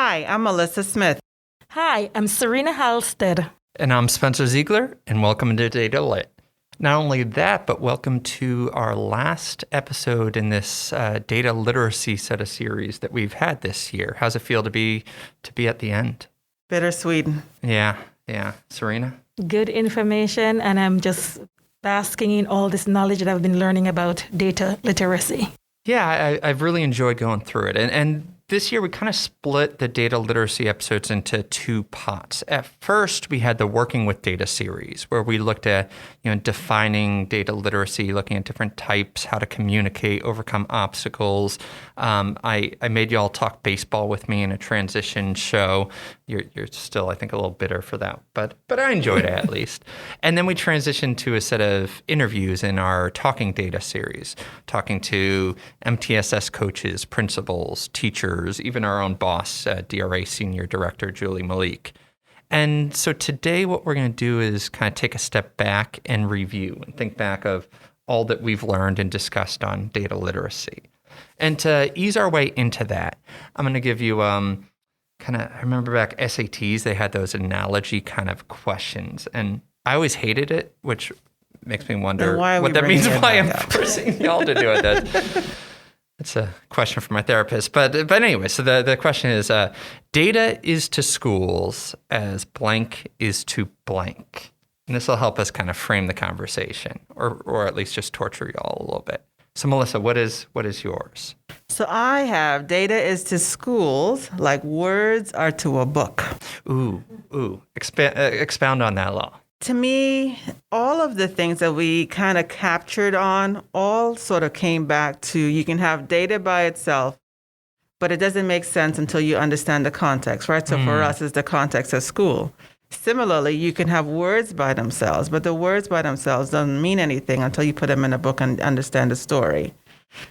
Hi, I'm Mellisa Smith. Hi, I'm Serena Halstead. And I'm Spencer Ziegler, and welcome to Data Lit. Not only that, but welcome to our last episode in this data literacy set of series that we've had this year. How's it feel to be at the end? Bittersweet. Yeah. Serena? Good information, and I'm just basking in all this knowledge that I've been learning about data literacy. Yeah, I've really enjoyed going through it. And this year we kind of split the data literacy episodes into two pots. At first, we had the Working with Data series, where we looked at defining data literacy, looking at different types, how to communicate, overcome obstacles. I made you all talk baseball with me in a transition show. You're still, I think, a little bitter for that, but I enjoyed it at least. And then we transitioned to a set of interviews in our Talking Data series, talking to MTSS coaches, principals, teachers, even our own boss, DRA Senior Director Julie Malik. And so today what we're going to do is kind of take a step back and review and think back of all that we've learned and discussed on data literacy. And to ease our way into that, I'm going to give you I remember back SATs, they had those analogy kind of questions. And I always hated it, which makes me wonder what that means, why I'm forcing y'all to do it. That's a question for my therapist. But anyway, so the question is, data is to schools as blank is to blank. And this will help us kind of frame the conversation, or at least just torture y'all a little bit. So Mellisa, what is yours? So I have data is to schools like words are to a book. Ooh. Expound on that law. To me, all of the things that we kind of captured on all sort of came back to you can have data by itself, but it doesn't make sense until you understand the context, right? So for us, it's the context of school. Similarly, you can have words by themselves, but the words by themselves don't mean anything until you put them in a book and understand the story.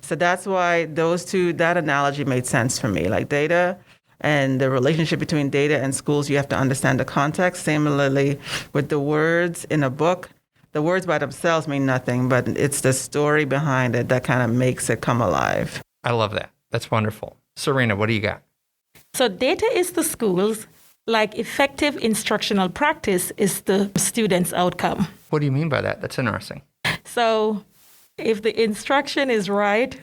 So that's why that analogy made sense for me. Like data and the relationship between data and schools, you have to understand the context. Similarly, with the words in a book, the words by themselves mean nothing, but it's the story behind it that kind of makes it come alive. I love that. That's wonderful. Serena, what do you got? So data is the schools, like effective instructional practice is the student's outcome. What do you mean by that? That's interesting. So if the instruction is right,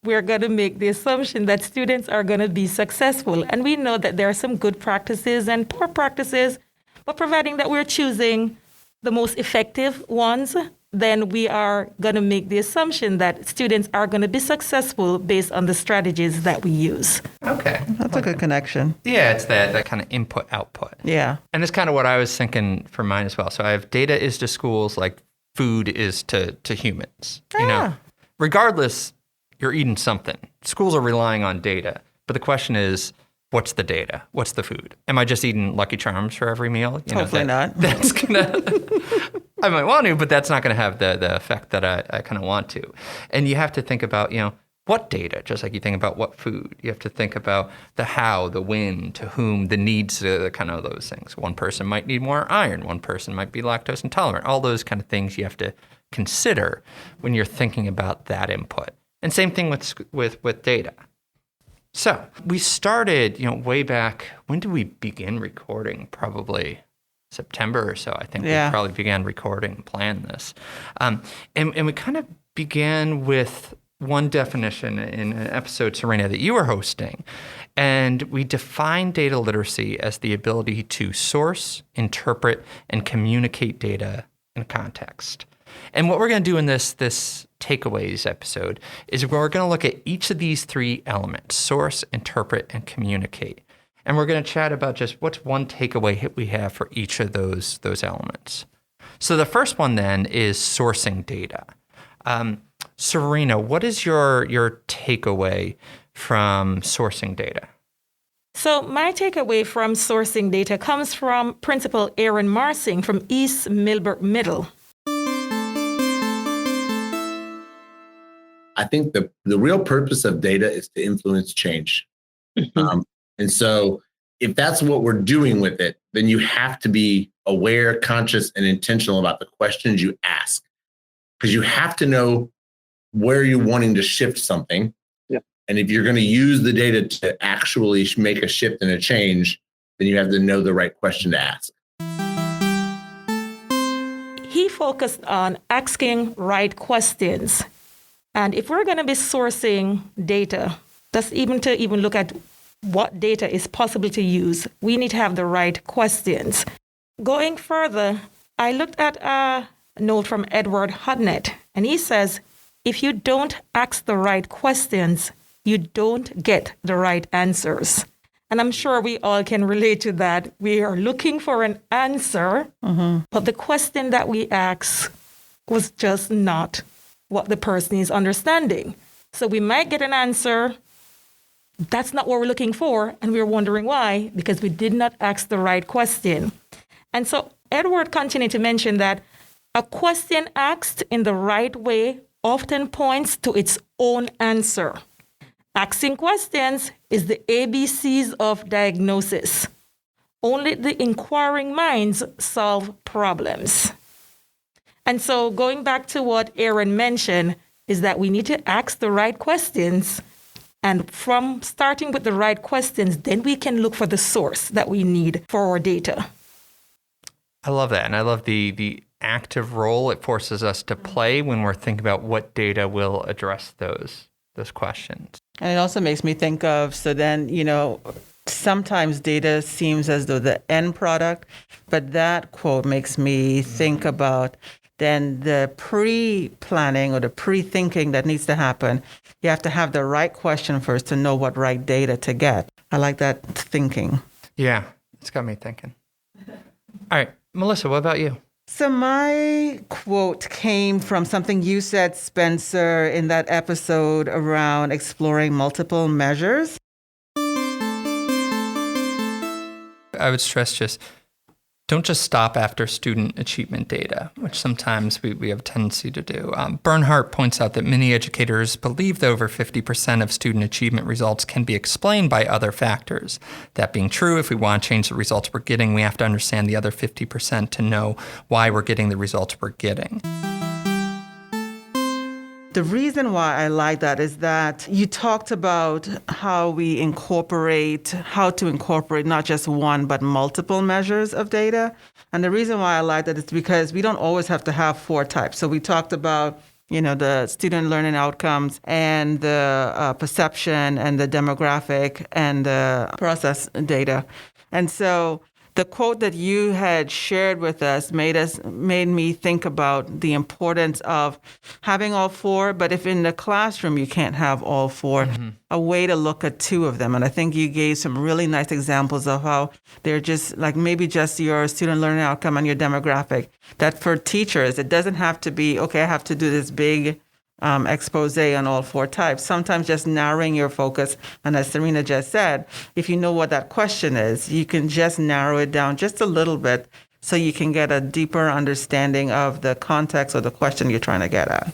we're going to make the assumption that students are going to be successful. And we know that there are some good practices and poor practices, but providing that we're choosing the most effective ones, then we are going to make the assumption that students are going to be successful based on the strategies that we use. Okay. That's a good connection. Yeah, it's that kind of input-output. Yeah. And it's kind of what I was thinking for mine as well. So I have data is to schools like food is to humans. Yeah. Regardless, you're eating something. Schools are relying on data. But the question is, what's the data? What's the food? Am I just eating Lucky Charms for every meal? Hopefully not. That's gonna. I might want to, but that's not going to have the effect that I kind of want to. And you have to think about, what data, just like you think about what food. You have to think about the how, the when, to whom, the needs, the kind of those things. One person might need more iron. One person might be lactose intolerant. All those kind of things you have to consider when you're thinking about that input. And same thing with data. So we started, way back. When did we begin recording? Probably September or so. I think we probably began recording and plan this. And we kind of began with one definition in an episode, Serena, that you were hosting. And we defined data literacy as the ability to source, interpret, and communicate data in context. And what we're going to do in this takeaways episode is we're going to look at each of these three elements: source, interpret, and communicate. And we're going to chat about just what's one takeaway we have for each of those elements. So the first one then is sourcing data. Serena, what is your takeaway from sourcing data? So my takeaway from sourcing data comes from Principal Aaron Marsing from East Millbrook Middle. I think the real purpose of data is to influence change. And so if that's what we're doing with it, then you have to be aware, conscious, and intentional about the questions you ask, because you have to know where you're wanting to shift something. And if you're going to use the data to actually make a shift and a change, then you have to know the right question to ask. He focused on asking right questions. And if we're going to be sourcing data, just to look at what data is possible to use, we need to have the right questions. Going further, I looked at a note from Edward Hodnett, and he says, if you don't ask the right questions, you don't get the right answers. And I'm sure we all can relate to that. We are looking for an answer, but the question that we ask was just not what the person is understanding. So we might get an answer, that's not what we're looking for, and we're wondering why, because we did not ask the right question. And so Edward continued to mention that a question asked in the right way often points to its own answer. Asking questions is the ABCs of diagnosis. Only the inquiring minds solve problems. And so going back to what Aaron mentioned is that we need to ask the right questions. And from starting with the right questions, then we can look for the source that we need for our data. I love that. And I love the active role it forces us to play when we're thinking about what data will address those questions. And it also makes me think of, so then, sometimes data seems as though the end product, but that quote makes me think about then the pre-planning or the pre-thinking that needs to happen. You have to have the right question first to know what right data to get. I like that thinking. Yeah, it's got me thinking. All right, Mellisa, what about you? So my quote came from something you said, Spencer, in that episode around exploring multiple measures. I would stress just don't just stop after student achievement data, which sometimes we have a tendency to do. Bernhardt points out that many educators believe that over 50% of student achievement results can be explained by other factors. That being true, if we want to change the results we're getting, we have to understand the other 50% to know why we're getting the results we're getting. The reason why I like that is that you talked about how to incorporate not just one, but multiple measures of data. And the reason why I like that is because we don't always have to have 4 types. So we talked about, the student learning outcomes and the perception and the demographic and the process data. And so the quote that you had shared with us made me think about the importance of having all 4, but if in the classroom you can't have all 4, a way to look at 2 of them. And I think you gave some really nice examples of how they're just like maybe just your student learning outcome and your demographic. That for teachers, it doesn't have to be, okay, I have to do this big expose on all 4 types. Sometimes just narrowing your focus, and as Serena just said, if you know what that question is, you can just narrow it down just a little bit so you can get a deeper understanding of the context or the question you're trying to get at.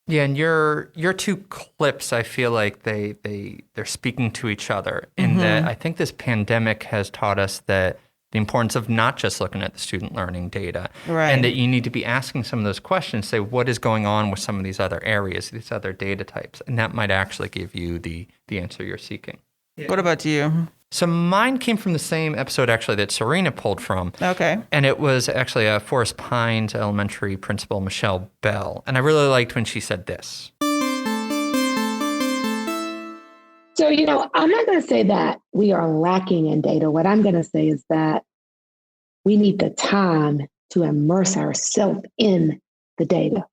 Yeah, and your 2 clips, I feel like they're speaking to each other in that I think this pandemic has taught us that the importance of not just looking at the student learning data, right, and that you need to be asking some of those questions, say, what is going on with some of these other areas, these other data types? And that might actually give you the answer you're seeking. Yeah. What about you? So mine came from the same episode, actually, that Serena pulled from. Okay. And it was actually a Forest Pines Elementary principal, Michelle Bell. And I really liked when she said this. So, I'm not going to say that we are lacking in data. What I'm going to say is that we need the time to immerse ourselves in the data.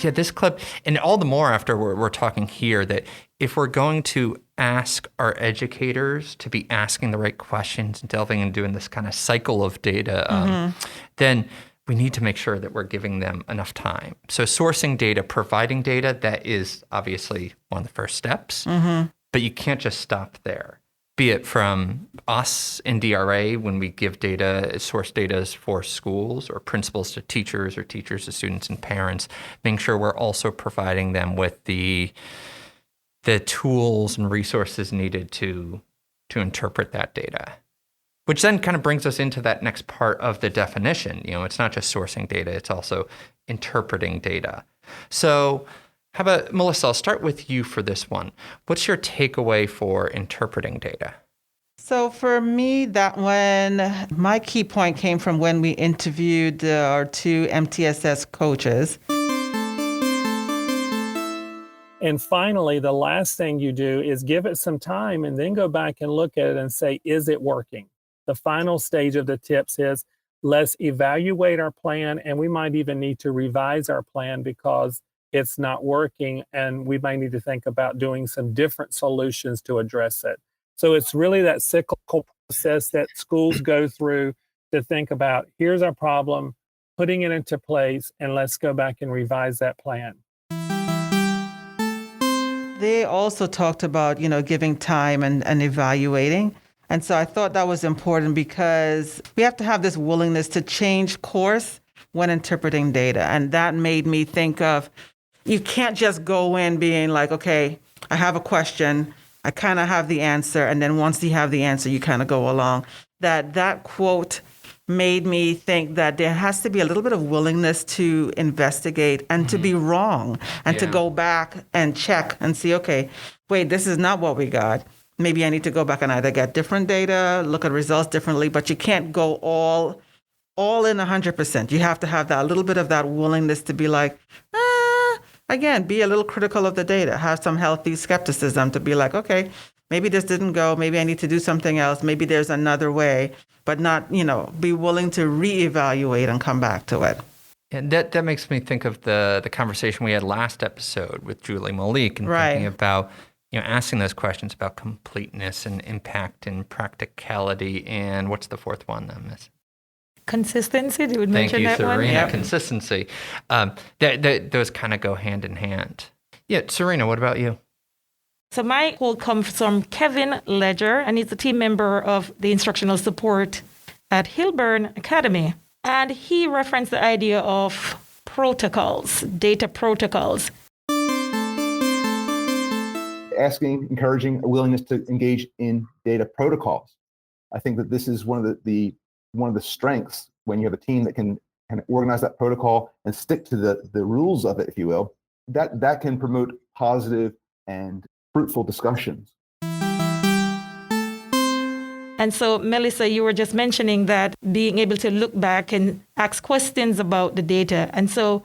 Yeah, this clip, and all the more after we're talking here, that if we're going to ask our educators to be asking the right questions and delving and doing this kind of cycle of data, then we need to make sure that we're giving them enough time. So sourcing data, providing data, that is obviously one of the first steps, but you can't just stop there. Be it from us in DRA when we give data, source data for schools or principals to teachers or teachers to students and parents, making sure we're also providing them with the tools and resources needed to interpret that data. Which then kind of brings us into that next part of the definition. It's not just sourcing data, it's also interpreting data. So How about, Mellisa, I'll start with you for this one. What's your takeaway for interpreting data? So for me, that one, my key point came from when we interviewed our two MTSS coaches. And finally, the last thing you do is give it some time and then go back and look at it and say, is it working? The final stage of the tips is let's evaluate our plan, and we might even need to revise our plan because it's not working, and we might need to think about doing some different solutions to address it. So it's really that cyclical process that schools go through to think about, here's our problem, putting it into place, and let's go back and revise that plan. They also talked about, giving time and evaluating. And so I thought that was important because we have to have this willingness to change course when interpreting data. And that made me think of, you can't just go in being like, okay, I have a question, I kind of have the answer. And then once you have the answer, you kind of go along. That quote made me think that there has to be a little bit of willingness to investigate and to be wrong and to go back and check and see, okay, wait, this is not what we got. Maybe I need to go back and either get different data, look at results differently, but you can't go all in 100%. You have to have that little bit of that willingness to be like, again, be a little critical of the data, have some healthy skepticism to be like, okay, maybe this didn't go, maybe I need to do something else, maybe there's another way, but not, be willing to reevaluate and come back to it. And that makes me think of the conversation we had last episode with Julie Malik and thinking about, asking those questions about completeness and impact and practicality. And what's the fourth one then, Miss? Consistency, you would mention that one? Thank you, Serena. Consistency. Those kind of go hand in hand. Yeah, Serena, what about you? So my quote comes from Kevin Ledger, and he's a team member of the instructional support at Hilburn Academy. And he referenced the idea of protocols, data protocols. Asking, encouraging a willingness to engage in data protocols. I think that this is one of the strengths when you have a team that can organize that protocol and stick to the rules of it, if you will. That can promote positive and fruitful discussions. And so, Mellisa, you were just mentioning that being able to look back and ask questions about the data. And so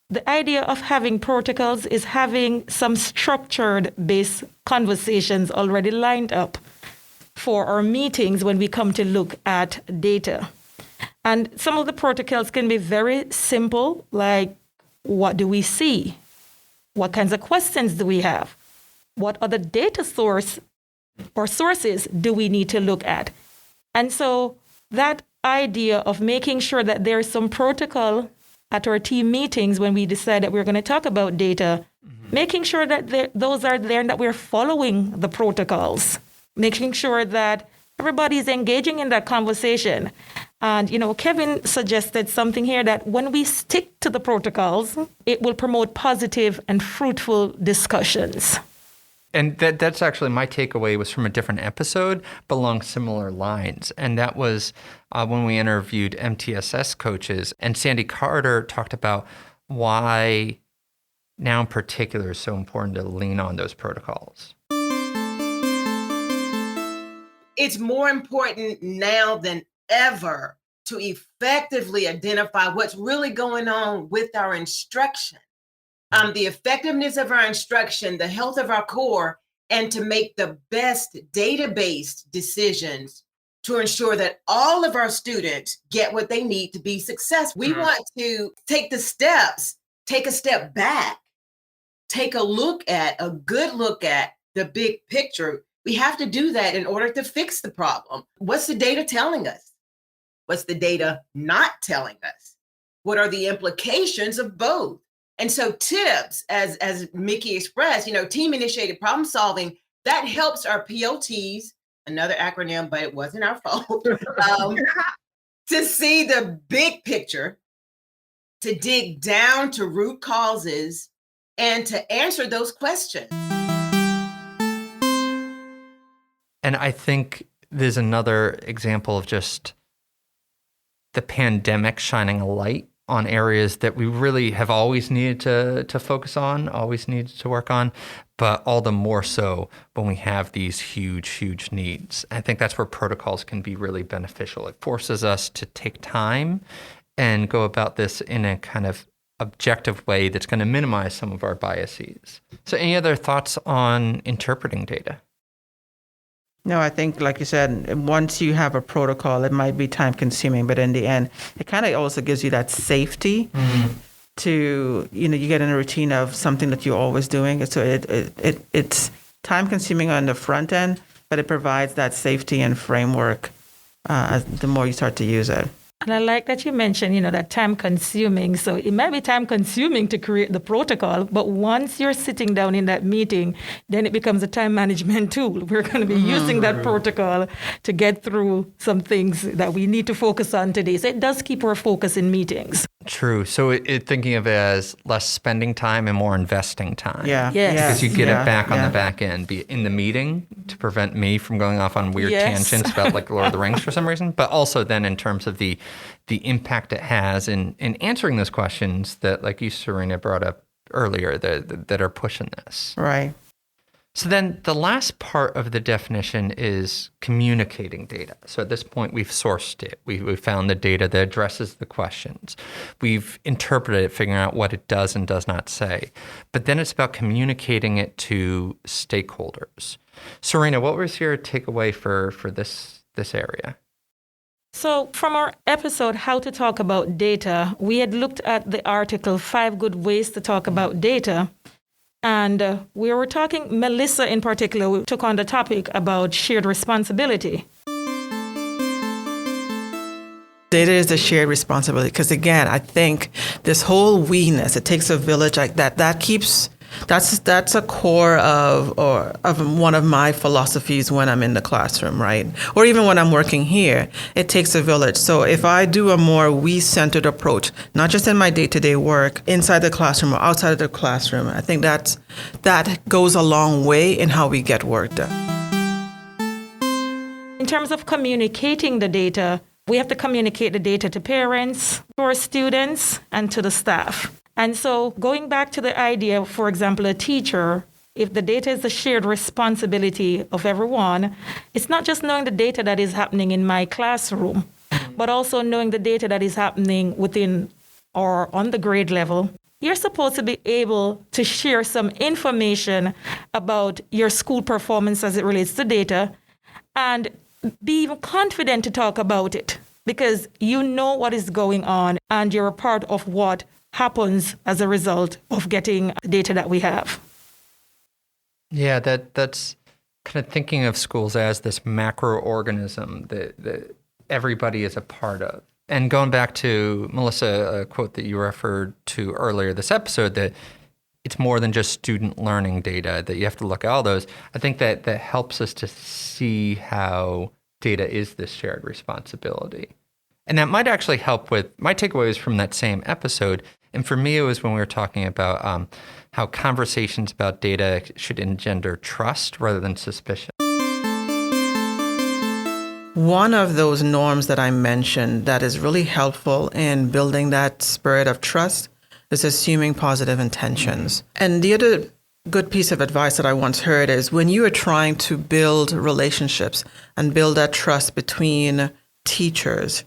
the idea of having protocols is having some structured based conversations already lined up for our meetings when we come to look at data. And some of the protocols can be very simple, like what do we see? What kinds of questions do we have? What other data source or sources do we need to look at? And so that idea of making sure that there's some protocol at our team meetings when we decide that we're going to talk about data, making sure that those are there and that we're following the protocols, making sure that everybody's engaging in that conversation. And, Kevin suggested something here that when we stick to the protocols, it will promote positive and fruitful discussions. And that's actually my takeaway was from a different episode, but along similar lines. And that was when we interviewed MTSS coaches, and Sandy Carter talked about why now in particular is so important to lean on those protocols. It's more important now than ever to effectively identify what's really going on with our instruction. The effectiveness of our instruction, the health of our core, and to make the best data-based decisions to ensure that all of our students get what they need to be successful. We want to take a step back, take a good look at the big picture. We have to do that in order to fix the problem. What's the data telling us? What's the data not telling us? What are the implications of both? And so tips, as Mickey expressed, team-initiated problem solving, that helps our POTs, another acronym, but it wasn't our fault, to see the big picture, to dig down to root causes, and to answer those questions. And I think there's another example of just the pandemic shining a light on areas that we really have always needed to focus on, always needed to work on, but all the more so when we have these huge needs. I think that's where protocols can be really beneficial. It forces us to take time and go about this in a kind of objective way that's going to minimize some of our biases. So any other thoughts on interpreting data? No, I think, like you said, once you have a protocol, it might be time consuming, but in the end, it kind of also gives you that safety to, you get in a routine of something that you're always doing. So it's time consuming on the front end, but it provides that safety and framework the more you start to use it. And I like that you mentioned, that time consuming. So it might be time consuming to create the protocol, but once you're sitting down in that meeting, then it becomes a time management tool. We're going to be using that protocol to get through some things that we need to focus on today. So it does keep our focus in meetings. True. So thinking of it as less spending time and more investing time. Yeah. Yes. Because you get it back on the back end, be it in the meeting to prevent me from going off on weird tangents about like Lord of the Rings for some reason, but also then in terms of the impact it has in answering those questions that, like you, Serena, brought up earlier that are pushing this. Right. So then the last part of the definition is communicating data. So at this point, we've sourced it. We've found the data that addresses the questions. We've interpreted it, figuring out what it does and does not say. But then it's about communicating it to stakeholders. Serena, what was your takeaway for this area? So from our episode, How to Talk About Data, we had looked at the article, 5 Good Ways to Talk About Data. And we were talking, Mellisa in particular, we took on the topic about shared responsibility. Data is a shared responsibility because, again, I think this whole we-ness, it takes a village like that. That's a core of one of my philosophies when I'm in the classroom, right? Or even when I'm working here, it takes a village. So if I do a more we-centered approach, not just in my day-to-day work, inside the classroom or outside of the classroom, I think that goes a long way in how we get work done. In terms of communicating the data, we have to communicate the data to parents, to our students, and to the staff. And so going back to the idea, for example, a teacher, if the data is a shared responsibility of everyone, it's not just knowing the data that is happening in my classroom, but also knowing the data that is happening within or on the grade level. You're supposed to be able to share some information about your school performance as it relates to data and be even confident to talk about it because you know what is going on and you're a part of what happens as a result of getting data that we have. Yeah, that's kind of thinking of schools as this macroorganism that everybody is a part of. And going back to, Mellisa, a quote that you referred to earlier this episode, that it's more than just student learning data, that you have to look at all those. I think that helps us to see how data is this shared responsibility. And that might actually help with my takeaways from that same episode. And for me, it was when we were talking about how conversations about data should engender trust rather than suspicion. One of those norms that I mentioned that is really helpful in building that spirit of trust is assuming positive intentions. And the other good piece of advice that I once heard is when you are trying to build relationships and build that trust between teachers,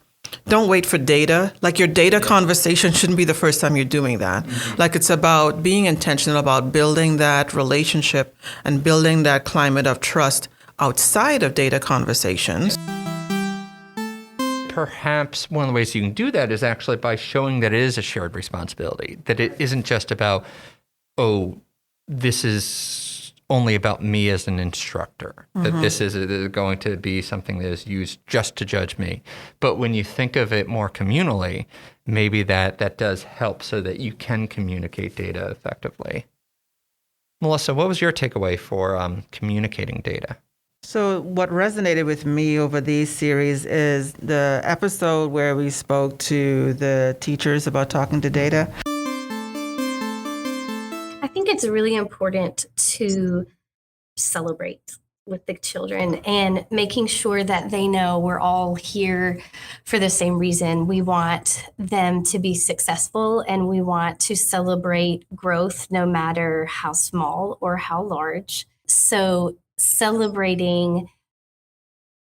don't wait for data. Like your data conversation shouldn't be the first time you're doing that. Like it's about being intentional about building that relationship and building that climate of trust outside of data conversations. Perhaps one of the ways you can do that is actually by showing that it is a shared responsibility, that it isn't just about, oh, this is only about me as an instructor, that this is going to be something that is used just to judge me. But when you think of it more communally, maybe that does help so that you can communicate data effectively. Mellisa, what was your takeaway for communicating data? So what resonated with me over these series is the episode where we spoke to the teachers about talking to data. I think it's really important to celebrate with the children and making sure that they know we're all here for the same reason. We want them to be successful and we want to celebrate growth no matter how small or how large. So celebrating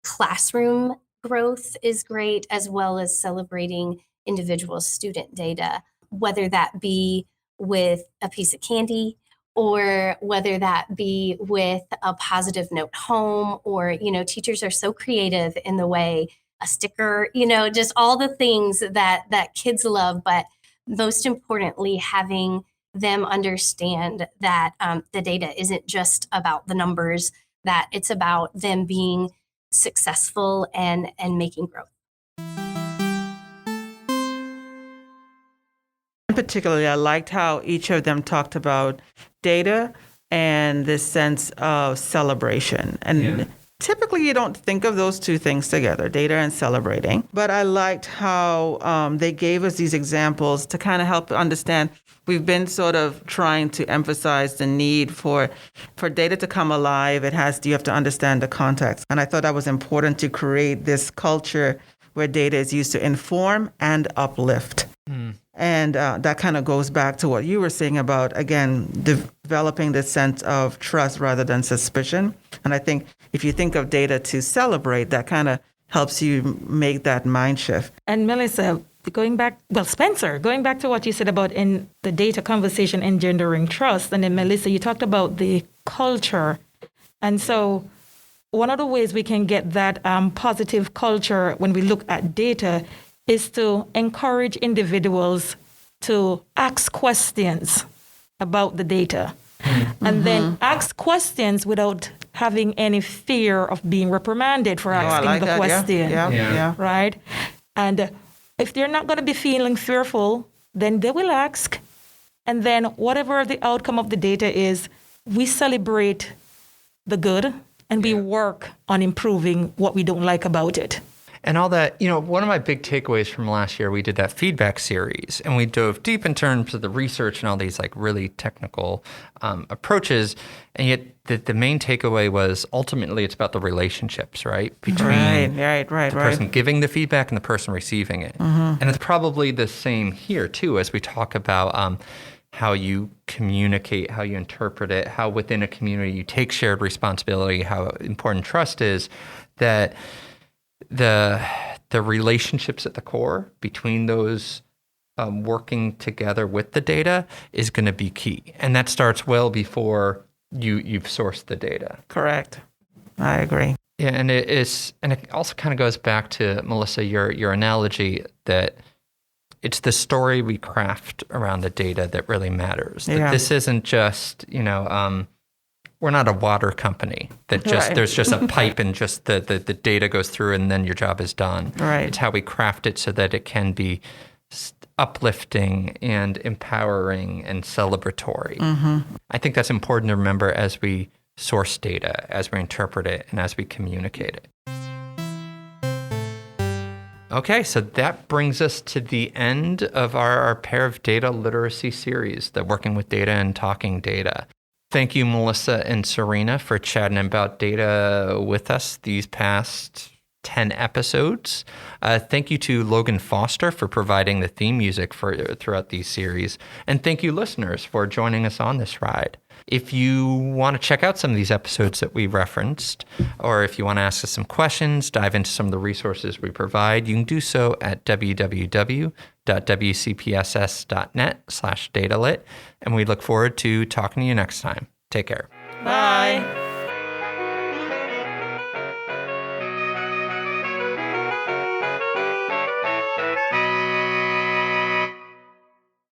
classroom growth is great, as well as celebrating individual student data, whether that be with a piece of candy or whether that be with a positive note home, or, teachers are so creative in the way a sticker, just all the things that kids love, but most importantly, having them understand that the data isn't just about the numbers, that it's about them being successful and making growth. Particularly, I liked how each of them talked about data and this sense of celebration. And typically, you don't think of those two things together, data and celebrating. But I liked how they gave us these examples to kind of help understand. We've been sort of trying to emphasize the need for data to come alive. You have to understand the context. And I thought that was important to create this culture where data is used to inform and uplift. And that kind of goes back to what you were saying about, again, developing this sense of trust rather than suspicion. And I think if you think of data to celebrate, that kind of helps you make that mind shift. And Mellisa, Spencer, going back to what you said about in the data conversation engendering trust, and then Mellisa, you talked about the culture. And so one of the ways we can get that positive culture when we look at data is to encourage individuals to ask questions about the data. And then ask questions without having any fear of being reprimanded for asking the question. Yeah. Right? And if they're not going to be feeling fearful, then they will ask. And then whatever the outcome of the data is, we celebrate the good and we work on improving what we don't like about it. And all that, one of my big takeaways from last year, we did that feedback series and we dove deep in terms of the research and all these like really technical approaches. And yet the main takeaway was ultimately it's about the relationships, right? Between the person giving the feedback and the person receiving it. And it's probably the same here too, as we talk about how you communicate, how you interpret it, how within a community you take shared responsibility, how important trust is, that the relationships at the core between those working together with the data is going to be key. And that starts well before you've sourced the data. Correct. I agree. Yeah, and it also kind of goes back to, Mellisa, your analogy that it's the story we craft around the data that really matters. That this isn't just, we're not a water company that just there's just a pipe and just the data goes through and then your job is done. Right. It's how we craft it so that it can be uplifting and empowering and celebratory. I think that's important to remember as we source data, as we interpret it, and as we communicate it. Okay, so that brings us to the end of our pair of data literacy series, the Working with Data and Talking Data. Thank you, Mellisa and Serena, for chatting about data with us these past 10 episodes. Thank you to Logan Foster for providing the theme music throughout these series. And thank you, listeners, for joining us on this ride. If you want to check out some of these episodes that we referenced, or if you want to ask us some questions, dive into some of the resources we provide, you can do so at www.wcpss.net/datalit. And we look forward to talking to you next time. Take care. Bye.